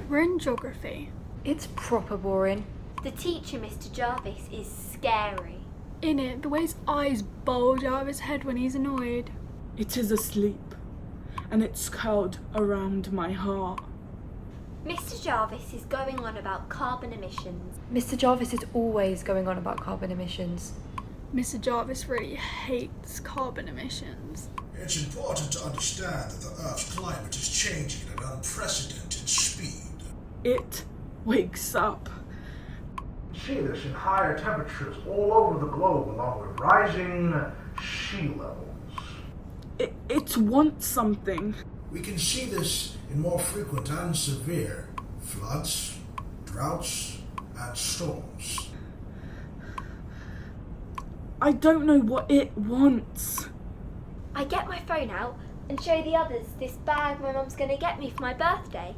We're in geography. It's proper boring. The teacher, Mr. Jarvis, is scary. In it, the way his eyes bulge out of his head when he's annoyed. It is asleep, and it's curled around my heart. Mr. Jarvis is going on about carbon emissions. Mr. Jarvis is always going on about carbon emissions. Mr. Jarvis really hates carbon emissions. It's important to understand that the Earth's climate is changing at an unprecedented speed. It wakes up. You see this in higher temperatures all over the globe, along with rising sea levels. It wants something. We can see this in more frequent and severe floods, droughts, and storms. I don't know what it wants. I get my phone out and show the others this bag my mum's going to get me for my birthday.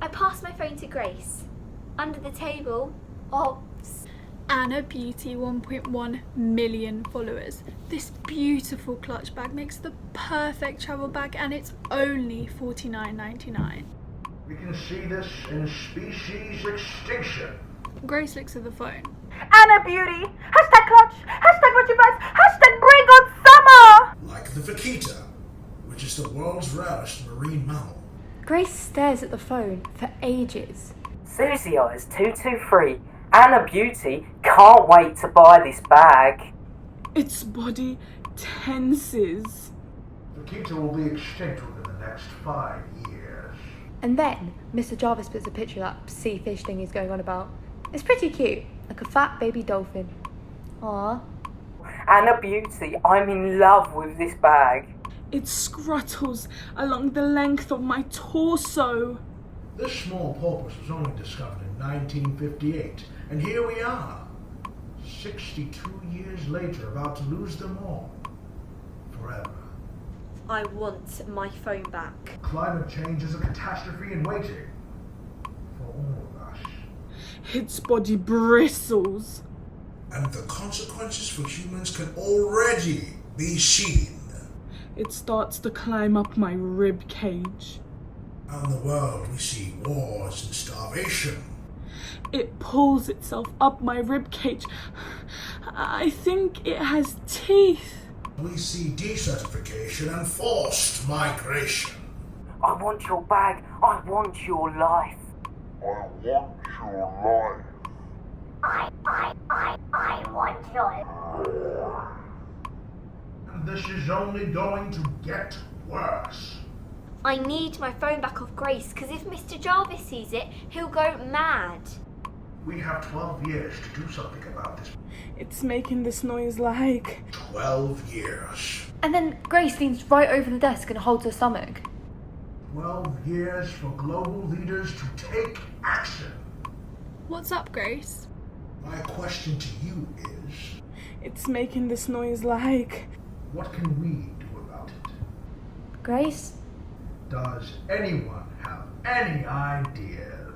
I pass my phone to Grace. Under the table, Anna Beauty, 1.1 million followers. This beautiful clutch bag makes the perfect travel bag, and it's only $49.99. We can see this in species extinction. Grace looks at the phone. Anna Beauty, #clutch, #WhatYouBuys, #bring on summer! Like the vaquita, which is the world's rarest marine mammal. Grace stares at the phone for ages. Susie Eyes 223, Anna Beauty, can't wait to buy this bag. Its body tenses. Vaquita will be extinct within the next 5 years. And then Mr. Jarvis puts a picture of that sea fish thing he's going on about. It's pretty cute, like a fat baby dolphin. Aww. Anna Beauty, I'm in love with this bag. It scruttles along the length of my torso. This small porpoise was only discovered in 1958, and here we are, 62 years later, about to lose them all. Forever. I want my phone back. Climate change is a catastrophe in waiting for all of us. Its body bristles. And the consequences for humans can already be seen. It starts to climb up my rib cage. Out in the world, we see wars and starvation. It pulls itself up my rib cage. I think it has teeth. We see desertification and forced migration. I want your bag, I want your life. I want your life. I want your... And this is only going to get worse. I need my phone back off Grace, because if Mr. Jarvis sees it, he'll go mad. We have 12 years to do something about this. It's making this noise like... 12 years. And then Grace leans right over the desk and holds her stomach. 12 years for global leaders to take action. What's up, Grace? My question to you is... It's making this noise like... What can we do about it? Grace? Does anyone have any ideas?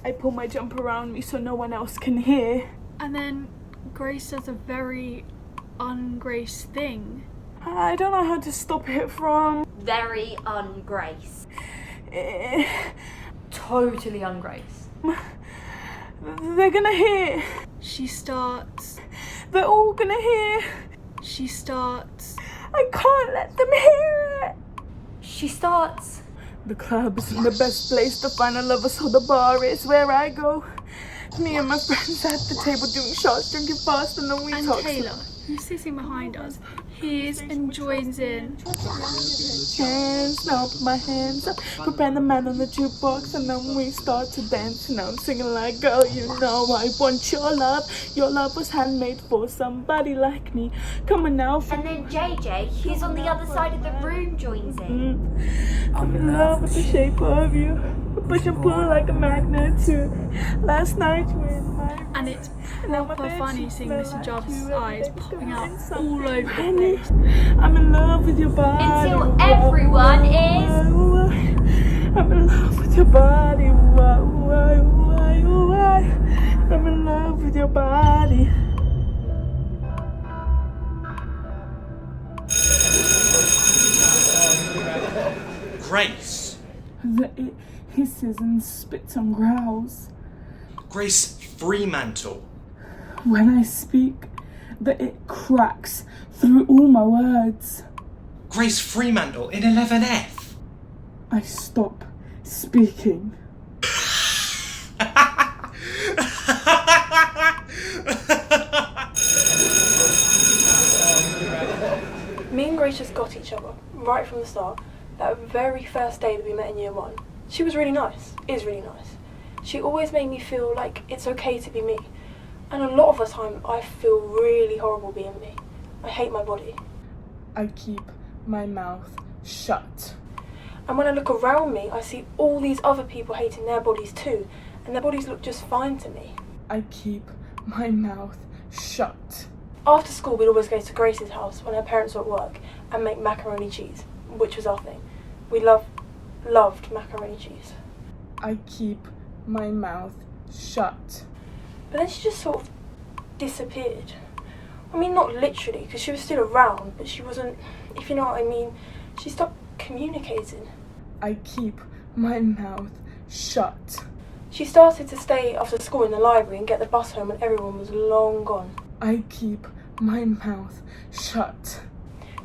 I pull my jumper around me so no one else can hear. And then Grace does a very un-Grace thing. I don't know how to stop it from... Very un-Grace. Totally un-Grace. They're gonna hear. She starts. They're all gonna hear. She starts. I can't let them hear it. She starts. The club isn't the best place to find a lover, so the bar is where I go. Me and my friends at the table doing shots, drinking fast, and then we And talk. Taylor, who's sitting behind us, hears and joins in. Hands up, my hands up. Prepare the man on the jukebox, and then we start to dance. And I'm singing like, girl, you know I want your love. Your love was handmade for somebody like me. Come on now. And then JJ, who's on the other side of the room, joins in. I'm in love with the shape of you. Push and pull like a magnet too. Last night when my... And it's proper funny seeing Mr. Jarvis' eyes popping out all over the Penny, place. I'm in love with your body. Until everyone is... I'm in love with your body. I'm in love with your body. Grace, that it hisses and spits and growls. Grace Fremantle. When I speak, that it cracks through all my words. Grace Fremantle in 11F. I stop speaking. Me and Grace just got each other right from the start. That very first day that we met in year 1. She was really nice, is really nice. She always made me feel like it's okay to be me. And a lot of the time I feel really horrible being me. I hate my body. I keep my mouth shut. And when I look around me, I see all these other people hating their bodies too. And their bodies look just fine to me. I keep my mouth shut. After school, we'd always go to Grace's house when her parents were at work and make macaroni cheese, which was our thing. We loved macaroni cheese. I keep my mouth shut. But then she just sort of disappeared. I mean, not literally, because she was still around, but she wasn't, if you know what I mean, she stopped communicating. I keep my mouth shut. She started to stay after school in the library and get the bus home when everyone was long gone. I keep my mouth shut.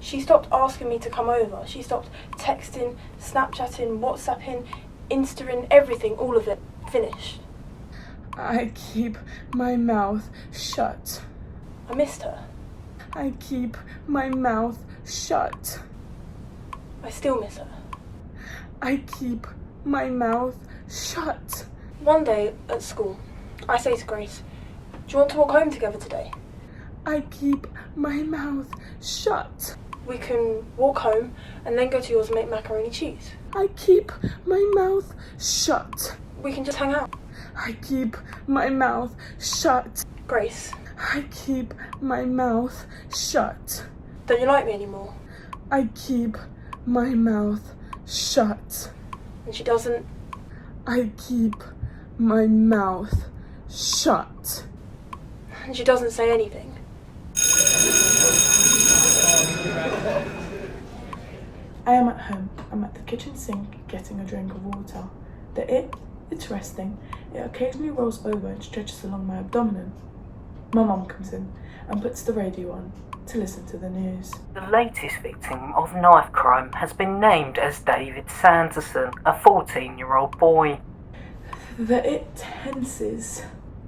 She stopped asking me to come over. She stopped texting, Snapchatting, WhatsApping, Instaing, everything, all of it. Finished. I keep my mouth shut. I missed her. I keep my mouth shut. I still miss her. I keep my mouth shut. One day at school, I say to Grace, "Do you want to walk home together today?" I keep my mouth shut. We can walk home and then go to yours and make macaroni cheese. I keep my mouth shut. We can just hang out. I keep my mouth shut. Grace, I keep my mouth shut. don't you like me anymore? I keep my mouth shut. And she doesn't. I keep my mouth shut. And she doesn't say anything. I am at home. I'm at the kitchen sink getting a drink of water. It's resting. It occasionally rolls over and stretches along my abdomen. My mum comes in and puts the radio on to listen to the news. The latest victim of knife crime has been named as David Sanderson, a 14-year-old boy. It tenses.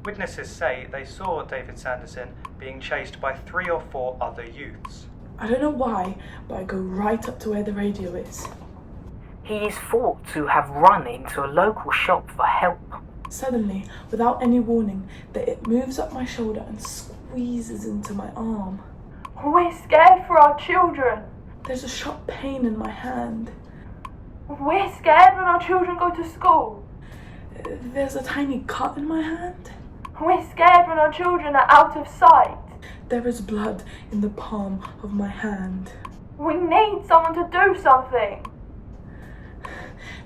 Witnesses say they saw David Sanderson being chased by 3 or 4 other youths. I don't know why, but I go right up to where the radio is. He is thought to have run into a local shop for help. Suddenly, without any warning, it moves up my shoulder and squeezes into my arm. We're scared for our children. There's a sharp pain in my hand. We're scared when our children go to school. There's a tiny cut in my hand. We're scared when our children are out of sight. There is blood in the palm of my hand. We need someone to do something.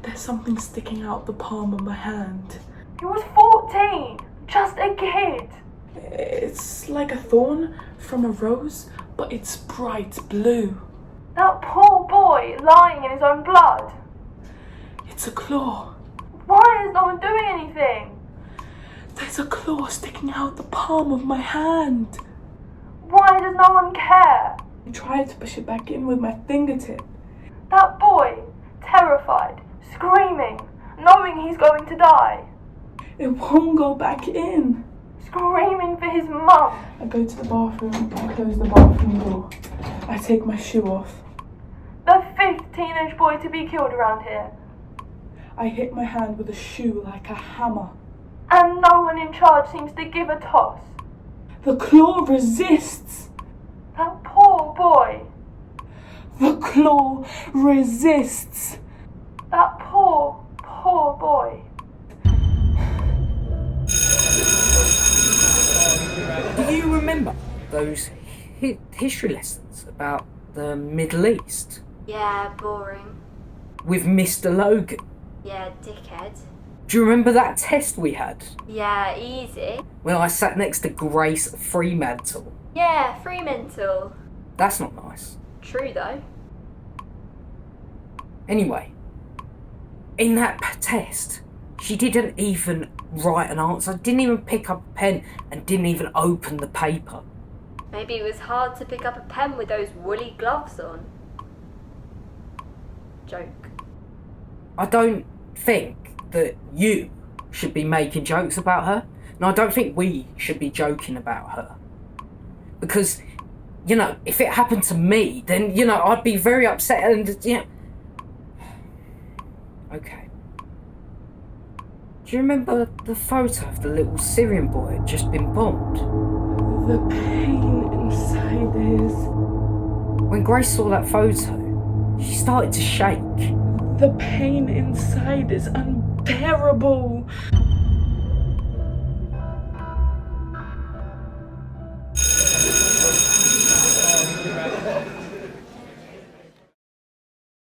There's something sticking out the palm of my hand. He was 14, just a kid. It's like a thorn from a rose, but it's bright blue. That poor boy lying in his own blood. It's a claw. Why is no one doing anything? There's a claw sticking out the palm of my hand. Why does no one care? I tried to push it back in with my fingertip. That boy, terrified, screaming, knowing he's going to die. It won't go back in. Screaming for his mum. I go to the bathroom and close the bathroom door. I take my shoe off. The 5th teenage boy to be killed around here. I hit my hand with a shoe like a hammer. And no one in charge seems to give a toss. The claw resists. That poor boy. The claw resists. That poor, poor boy. Do you remember those history lessons about the Middle East? Yeah, boring. With Mr. Logan? Yeah, dickhead. Do you remember that test we had? Yeah, easy. When I sat next to Grace Fremantle? Yeah, Fremantle. That's not nice. True though. Anyway, In that test, she didn't even write an answer, didn't even pick up a pen, and didn't even open the paper. Maybe it was hard to pick up a pen with those woolly gloves on. Joke. I don't think that you should be making jokes about her. And I don't think we should be joking about her. Because, you know, if it happened to me, then, you know, I'd be very upset and, you know... Okay. Do you remember the photo of the little Syrian boy who had just been bombed? The pain inside is... When Grace saw that photo, she started to shake. The pain inside is unbearable.